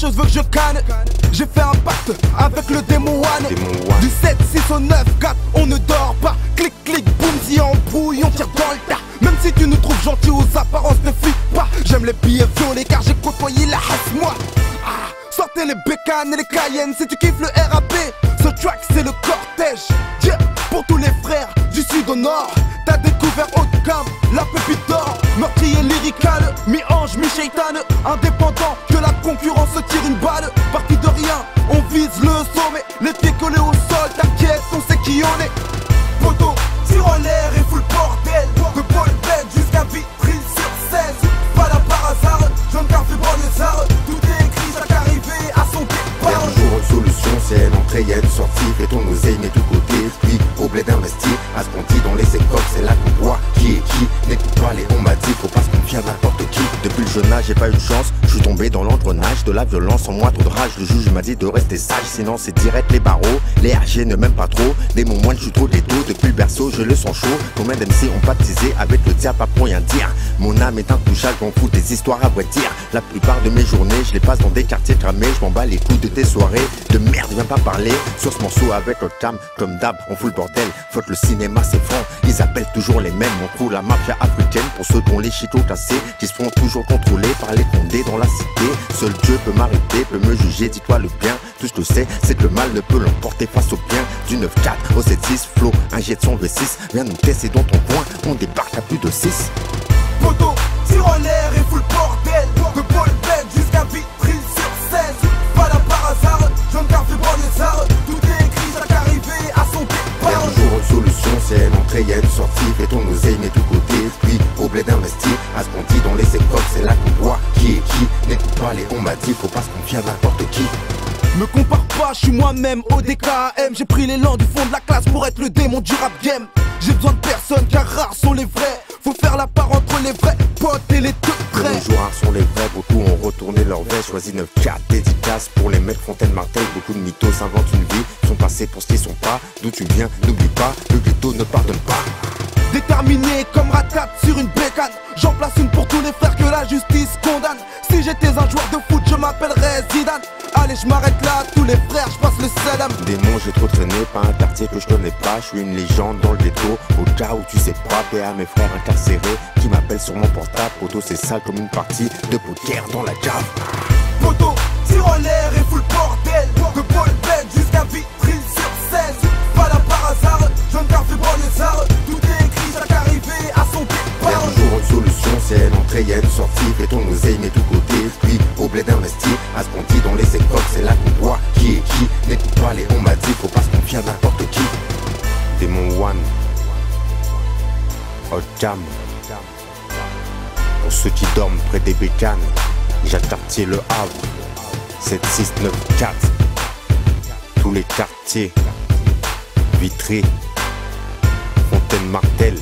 chose veut que je canne. J'ai fait un pacte avec le démon One. Du 7, 6 au 9, 4, on ne dort pas. Clic, clic, boum, si on brouille, on tire dans le tas. Même si tu nous trouves gentils aux apparences, ne fuis pas. J'aime les billets violets car j'ai côtoyé la race, moi. Sortez les bécanes et les cayennes si tu kiffes le RAP. Ce track c'est le cortège, yeah. Pour tous les frères du sud au nord. T'as découvert haut de gamme, la pépite d'or. Meurtrier lyrical, mi-ange, mi-shaitan. Indépendant, que la concurrence se tire une balle. Parti de rien, on vise le sommet. Les pieds collés au sol, t'inquiète, on sait qui on est. Poteau, tire en l'air et fout le bordel. De Bolbed jusqu'à Vitry-sur-Seine. Pas là par hasard, jeune café banlieusard. Tout est écrit, chaque arrivée à son départ. Un jour une solution, c'est une entrée, y'a une sortie. Fais ton oseille, mets tout côté. Puis au bled d'investir, à ce qu'on dit dans les écoles, c'est là qu'on voit qui est qui. N'écoute pas les on m'a dit, faut pas se confier à n'importe qui. Depuis le jeune âge, j'ai pas eu de chance. Je suis tombé dans l'engrenage de la violence, en moi trop de rage. Le juge m'a dit de rester sage, sinon c'est direct les barreaux. Les RG ne m'aiment pas trop, des moments je suis trop déto. Depuis le berceau, je le sens chaud. Combien d'MC ont baptisé avec le diable, pas pour rien dire. Mon âme est intouchable, j'en fous des histoires à vrai dire. La plupart de mes journées, je les passe dans des quartiers cramés. Je m'en bats les couilles de tes soirées. De merde, viens pas parler sur ce morceau avec le tam. Comme d'hab, on fout le bordel. Faute le cinéma, c'est franc. Ils appellent toujours les mêmes. On trouve la mafia africaine pour ceux dont les chitos classés, qui se font toujours contrôler par les condés dans la cité. Seul Dieu peut m'arrêter, peut me juger, dis-toi le bien. Tout ce que je sais, c'est que le mal ne peut l'emporter face au bien. Du 9-4 au 7-6, flow, injecte son V6. Viens nous tester dans ton coin, on débarque à plus de 6. Poteau, tire en l'air et fout le bordel. De Bolbed jusqu'à Vitry-sur-Seine. Pas là par hasard, jeune café banlieusard. Tout est écrit, chaque arrivée à son départ. Un jour une solution, c'est une entrée, y'a une sortie. Fais ton oseille, mets tout côté. Puis au bled d'investir, à ce qu'on dit dans les écoles, c'est là qu'on voit qui est qui. N'écoute pas les on m'a dit, faut pas se confier à n'importe qui. Me compare pas, je suis moi-même au DKM. J'ai pris l'élan du fond de la classe pour être le démon du rap game. J'ai besoin de personne car rares sont les vrais. Faut faire la part entre les vrais potes et les deux vrais. De nos jours rares sont les vrais, beaucoup ont retourné leur veste. Choisi 9-4, dédicace pour les mecs Fontaine-Martel. Beaucoup de mythos s'inventent une vie, sont passés pour ce qu'ils sont pas. D'où tu viens, n'oublie pas, le ghetto ne pardonne pas. Déterminé comme ratate sur une bécane. J'en place une pour tous les frères que la justice condamne. Si j'étais un joueur de foot, je m'appellerais Zidane. Allez, je m'arrête là, tous les frères, je passe le salam. Démon, j'ai trop traîné, pas un quartier que je connais pas. Je suis une légende dans le ghetto, au cas où tu sais pas. Et à mes frères incarcérés qui m'appellent sur mon portable. Poto, c'est sale comme une partie de poker dans la cave. Poto, tire en l'air et fout le bordel. De Bolbed jusqu'à Vitry-sur-Seine. Pas là par hasard, jeune café banlieusard. Tout est écrit, chaque arrivée à son départ. Un jour une solution, c'est une entrée, y'a une sortie. Fais ton oseille, mets tout côté. Puis au bled d'investir, à ce qu'on dit dans les écoles, c'est là qu'on voit qui est qui. N'écoute pas les on m'a dit, faut pas se confier à n'importe qui. Démon One, Hot Cam. Pour ceux qui dorment près des bécanes, Jacques Cartier Le Havre, 7694. Tous les quartiers, Vitry, Fontaine-Martel.